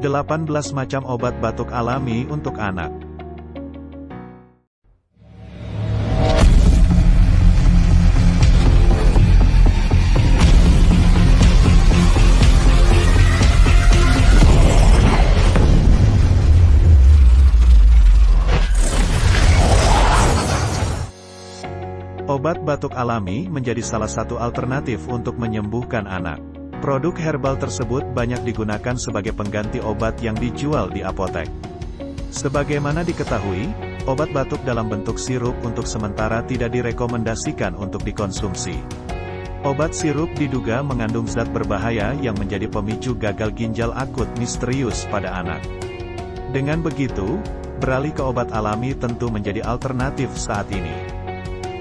18 macam obat batuk alami untuk anak. Obat batuk alami menjadi salah satu alternatif untuk menyembuhkan anak. Produk herbal tersebut banyak digunakan sebagai pengganti obat yang dijual di apotek. Sebagaimana diketahui, obat batuk dalam bentuk sirup untuk sementara tidak direkomendasikan untuk dikonsumsi. Obat sirup diduga mengandung zat berbahaya yang menjadi pemicu gagal ginjal akut misterius pada anak. Dengan begitu, beralih ke obat alami tentu menjadi alternatif saat ini.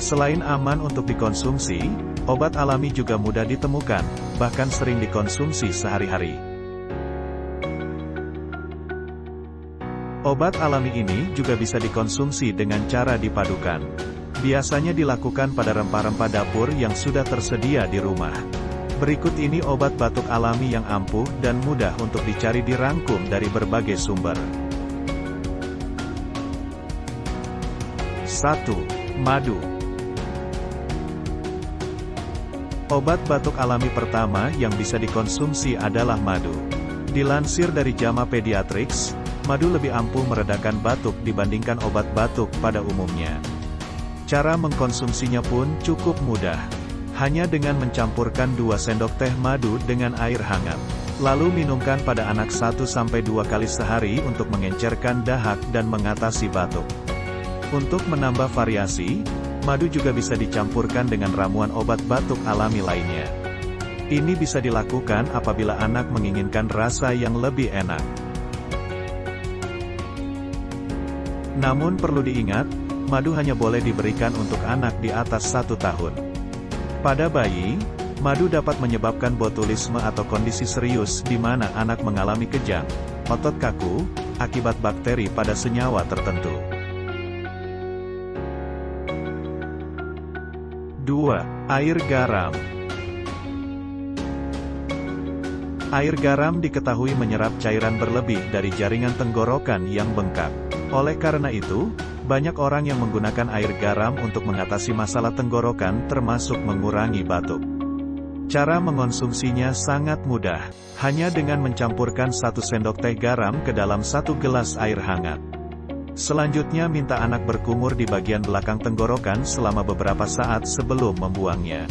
Selain aman untuk dikonsumsi, obat alami juga mudah ditemukan, bahkan sering dikonsumsi sehari-hari. Obat alami ini juga bisa dikonsumsi dengan cara dipadukan. Biasanya dilakukan pada rempah-rempah dapur yang sudah tersedia di rumah. Berikut ini obat batuk alami yang ampuh dan mudah untuk dicari dirangkum dari berbagai sumber. 1. Madu. Obat batuk alami pertama yang bisa dikonsumsi adalah madu. Dilansir dari JAMA Pediatrics, madu lebih ampuh meredakan batuk dibandingkan obat batuk pada umumnya. Cara mengkonsumsinya pun cukup mudah. Hanya dengan mencampurkan 2 sendok teh madu dengan air hangat. Lalu minumkan pada anak 1-2 kali sehari untuk mengencerkan dahak dan mengatasi batuk. Untuk menambah variasi, madu juga bisa dicampurkan dengan ramuan obat batuk alami lainnya. Ini bisa dilakukan apabila anak menginginkan rasa yang lebih enak. Namun perlu diingat, madu hanya boleh diberikan untuk anak di atas 1 tahun. Pada bayi, madu dapat menyebabkan botulisme atau kondisi serius di mana anak mengalami kejang, otot kaku, akibat bakteri pada senyawa tertentu. 2. Air garam. Air garam diketahui menyerap cairan berlebih dari jaringan tenggorokan yang bengkak. Oleh karena itu, banyak orang yang menggunakan air garam untuk mengatasi masalah tenggorokan termasuk mengurangi batuk. Cara mengonsumsinya sangat mudah, hanya dengan mencampurkan 1 sendok teh garam ke dalam 1 gelas air hangat. Selanjutnya minta anak berkumur di bagian belakang tenggorokan selama beberapa saat sebelum membuangnya.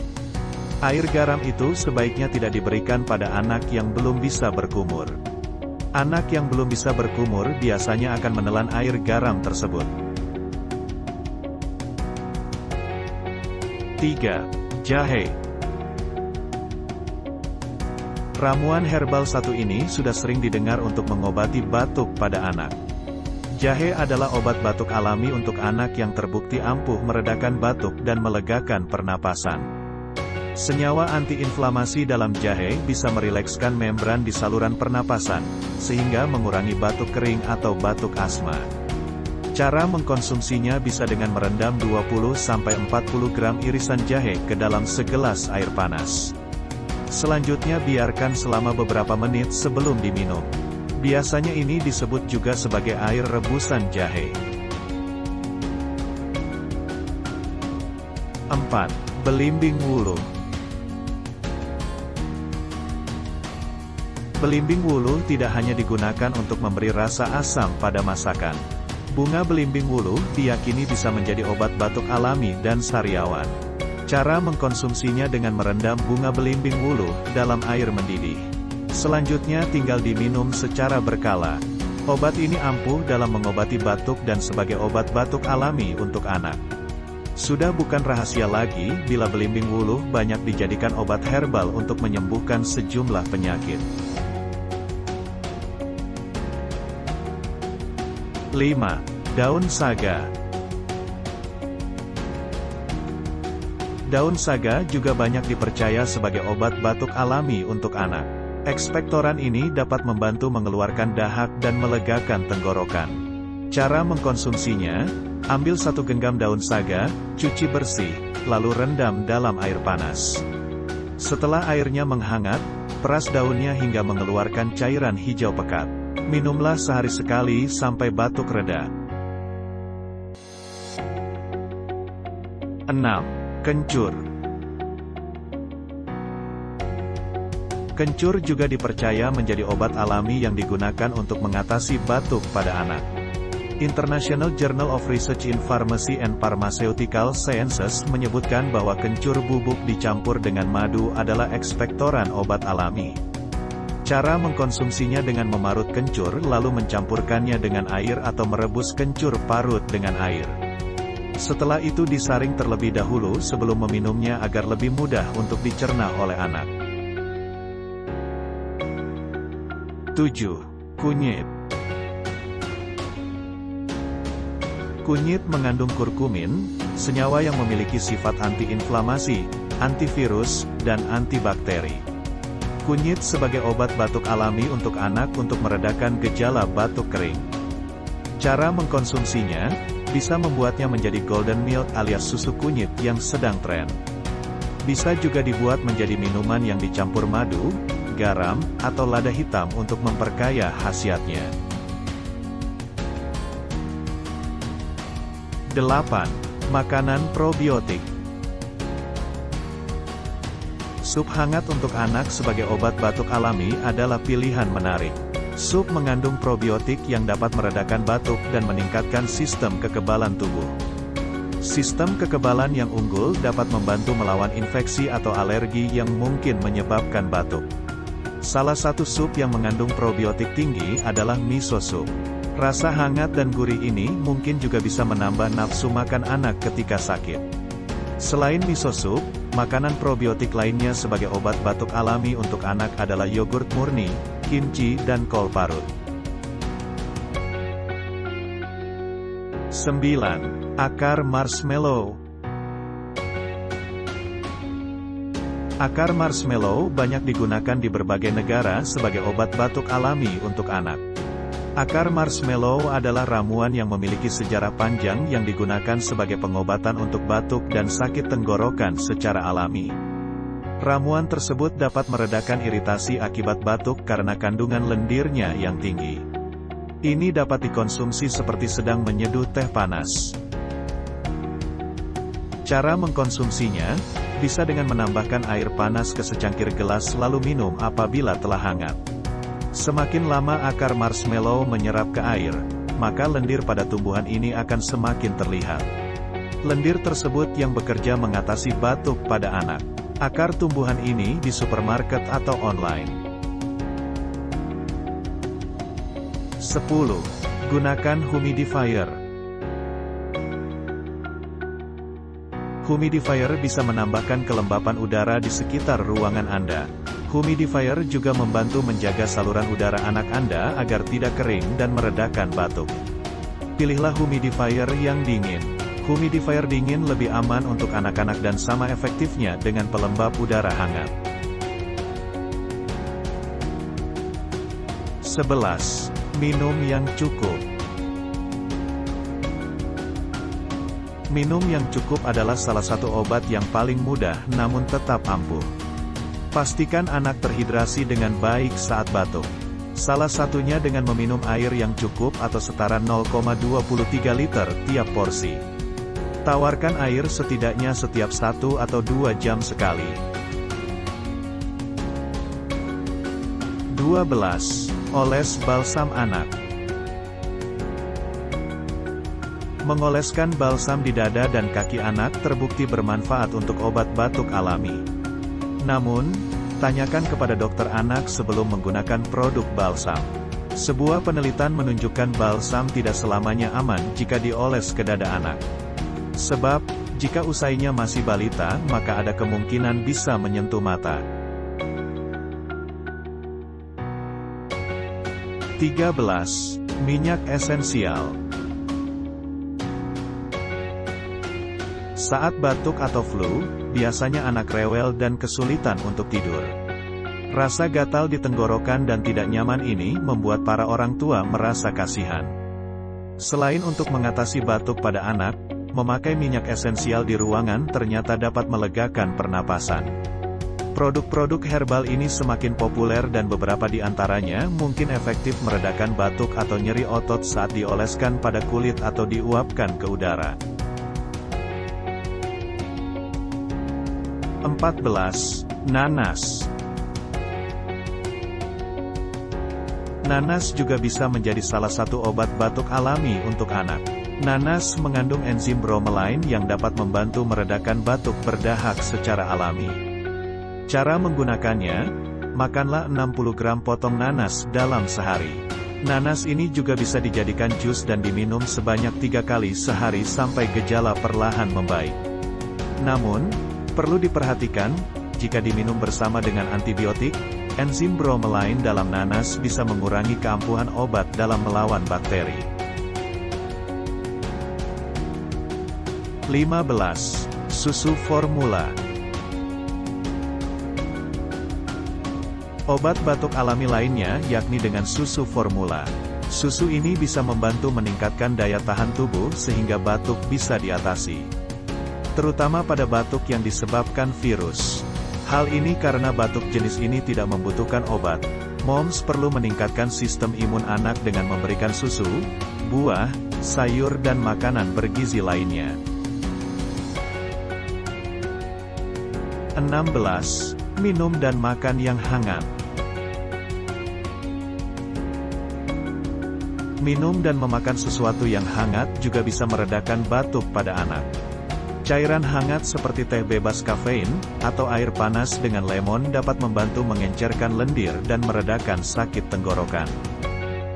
Air garam itu sebaiknya tidak diberikan pada anak yang belum bisa berkumur. Anak yang belum bisa berkumur biasanya akan menelan air garam tersebut. 3. Jahe. Ramuan herbal satu ini sudah sering didengar untuk mengobati batuk pada anak. Jahe adalah obat batuk alami untuk anak yang terbukti ampuh meredakan batuk dan melegakan pernapasan. Senyawa antiinflamasi dalam jahe bisa merilekskan membran di saluran pernapasan, sehingga mengurangi batuk kering atau batuk asma. Cara mengkonsumsinya bisa dengan merendam 20-40 gram irisan jahe ke dalam segelas air panas. Selanjutnya biarkan selama beberapa menit sebelum diminum. Biasanya ini disebut juga sebagai air rebusan jahe. 4. Belimbing wuluh. Belimbing wuluh tidak hanya digunakan untuk memberi rasa asam pada masakan. Bunga belimbing wuluh diyakini bisa menjadi obat batuk alami dan sariawan. Cara mengkonsumsinya dengan merendam bunga belimbing wuluh dalam air mendidih. Selanjutnya tinggal diminum secara berkala. Obat ini ampuh dalam mengobati batuk dan sebagai obat batuk alami untuk anak. Sudah bukan rahasia lagi bila belimbing wuluh banyak dijadikan obat herbal untuk menyembuhkan sejumlah penyakit. 5. Daun saga. Daun saga juga banyak dipercaya sebagai obat batuk alami untuk anak. Ekspektoran ini dapat membantu mengeluarkan dahak dan melegakan tenggorokan. Cara mengkonsumsinya, ambil 1 genggam daun saga, cuci bersih, lalu rendam dalam air panas. Setelah airnya menghangat, Peras daunnya hingga mengeluarkan cairan hijau pekat. Minumlah sehari sekali sampai batuk reda. 6. Kencur. Kencur juga dipercaya menjadi obat alami yang digunakan untuk mengatasi batuk pada anak. International Journal of Research in Pharmacy and Pharmaceutical Sciences menyebutkan bahwa kencur bubuk dicampur dengan madu adalah ekspektoran obat alami. Cara mengkonsumsinya dengan memarut kencur lalu mencampurkannya dengan air atau merebus kencur parut dengan air. Setelah itu disaring terlebih dahulu sebelum meminumnya agar lebih mudah untuk dicerna oleh anak. 7. Kunyit. Kunyit mengandung kurkumin, senyawa yang memiliki sifat antiinflamasi, antivirus, dan antibakteri. Kunyit sebagai obat batuk alami untuk anak untuk meredakan gejala batuk kering. Cara mengkonsumsinya, bisa membuatnya menjadi golden milk alias susu kunyit yang sedang tren. Bisa juga dibuat menjadi minuman yang dicampur madu, garam, atau lada hitam untuk memperkaya khasiatnya. 8. Makanan probiotik. Sup hangat untuk anak sebagai obat batuk alami adalah pilihan menarik. Sup mengandung probiotik yang dapat meredakan batuk dan meningkatkan sistem kekebalan tubuh. Sistem kekebalan yang unggul dapat membantu melawan infeksi atau alergi yang mungkin menyebabkan batuk. Salah satu sup yang mengandung probiotik tinggi adalah miso sup. Rasa hangat dan gurih ini mungkin juga bisa menambah nafsu makan anak ketika sakit. Selain miso sup, makanan probiotik lainnya sebagai obat batuk alami untuk anak adalah yogurt murni, kimchi, dan kol parut. 9. Akar marshmallow. Akar marshmallow banyak digunakan di berbagai negara sebagai obat batuk alami untuk anak. Akar marshmallow adalah ramuan yang memiliki sejarah panjang yang digunakan sebagai pengobatan untuk batuk dan sakit tenggorokan secara alami. Ramuan tersebut dapat meredakan iritasi akibat batuk karena kandungan lendirnya yang tinggi. Ini dapat dikonsumsi seperti sedang menyeduh teh panas. Cara mengkonsumsinya, bisa dengan menambahkan air panas ke secangkir gelas lalu minum apabila telah hangat. Semakin lama akar marshmallow menyerap ke air, maka lendir pada tumbuhan ini akan semakin terlihat. Lendir tersebut yang bekerja mengatasi batuk pada anak. Akar tumbuhan ini di supermarket atau online. 10. Gunakan humidifier. Humidifier bisa menambahkan kelembapan udara di sekitar ruangan Anda. Humidifier juga membantu menjaga saluran udara anak Anda agar tidak kering dan meredakan batuk. Pilihlah humidifier yang dingin. Humidifier dingin lebih aman untuk anak-anak dan sama efektifnya dengan pelembab udara hangat. 11. Minum yang cukup. Minum yang cukup adalah salah satu obat yang paling mudah namun tetap ampuh. Pastikan anak terhidrasi dengan baik saat batuk. Salah satunya dengan meminum air yang cukup atau setara 0,23 liter tiap porsi. Tawarkan air setidaknya setiap 1 atau 2 jam sekali. 12. Oles balsam anak. Mengoleskan balsam di dada dan kaki anak terbukti bermanfaat untuk obat batuk alami. Namun, tanyakan kepada dokter anak sebelum menggunakan produk balsam. Sebuah penelitian menunjukkan balsam tidak selamanya aman jika dioles ke dada anak. Sebab, jika usainya masih balita, maka ada kemungkinan bisa menyentuh mata. 13. Minyak esensial. Saat batuk atau flu, biasanya anak rewel dan kesulitan untuk tidur. Rasa gatal di tenggorokan dan tidak nyaman ini membuat para orang tua merasa kasihan. Selain untuk mengatasi batuk pada anak, memakai minyak esensial di ruangan ternyata dapat melegakan pernapasan. Produk-produk herbal ini semakin populer dan beberapa di antaranya mungkin efektif meredakan batuk atau nyeri otot saat dioleskan pada kulit atau diuapkan ke udara. 14. Nanas. Nanas juga bisa menjadi salah satu obat batuk alami untuk anak. Nanas mengandung enzim bromelain yang dapat membantu meredakan batuk berdahak secara alami. Cara menggunakannya, makanlah 60 gram potong nanas dalam sehari. Nanas ini juga bisa dijadikan jus dan diminum sebanyak 3 kali sehari sampai gejala perlahan membaik. Namun, perlu diperhatikan, jika diminum bersama dengan antibiotik, enzim bromelain dalam nanas bisa mengurangi keampuhan obat dalam melawan bakteri. 15. Susu formula. Obat batuk alami lainnya yakni dengan susu formula. Susu ini bisa membantu meningkatkan daya tahan tubuh sehingga batuk bisa diatasi. Terutama pada batuk yang disebabkan virus. Hal ini karena batuk jenis ini tidak membutuhkan obat. Moms perlu meningkatkan sistem imun anak dengan memberikan susu, buah, sayur dan makanan bergizi lainnya. 16. Minum dan makan yang hangat. Minum dan memakan sesuatu yang hangat juga bisa meredakan batuk pada anak. Cairan hangat seperti teh bebas kafein, atau air panas dengan lemon dapat membantu mengencerkan lendir dan meredakan sakit tenggorokan.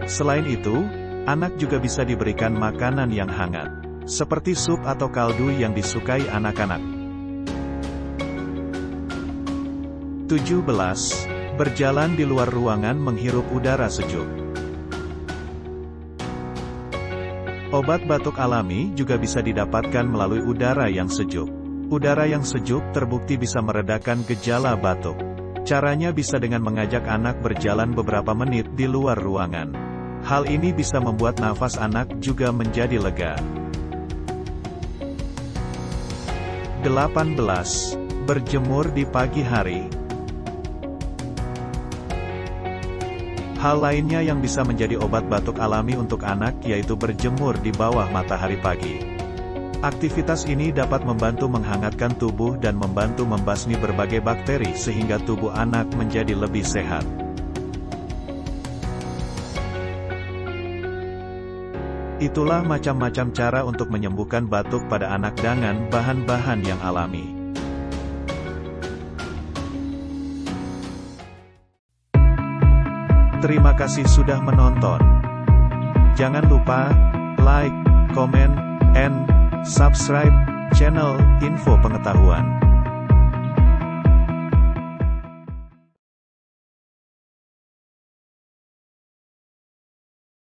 Selain itu, anak juga bisa diberikan makanan yang hangat, seperti sup atau kaldu yang disukai anak-anak. 17. Berjalan di luar ruangan menghirup udara sejuk. Obat batuk alami juga bisa didapatkan melalui udara yang sejuk. Udara yang sejuk terbukti bisa meredakan gejala batuk. Caranya bisa dengan mengajak anak berjalan beberapa menit di luar ruangan. Hal ini bisa membuat nafas anak juga menjadi lega. 18. Berjemur di pagi hari. Hal lainnya yang bisa menjadi obat batuk alami untuk anak yaitu berjemur di bawah matahari pagi. Aktivitas ini dapat membantu menghangatkan tubuh dan membantu membasmi berbagai bakteri sehingga tubuh anak menjadi lebih sehat. Itulah macam-macam cara untuk menyembuhkan batuk pada anak dengan bahan-bahan yang alami. Terima kasih sudah menonton. Jangan lupa like, comment, and subscribe channel Info Pengetahuan.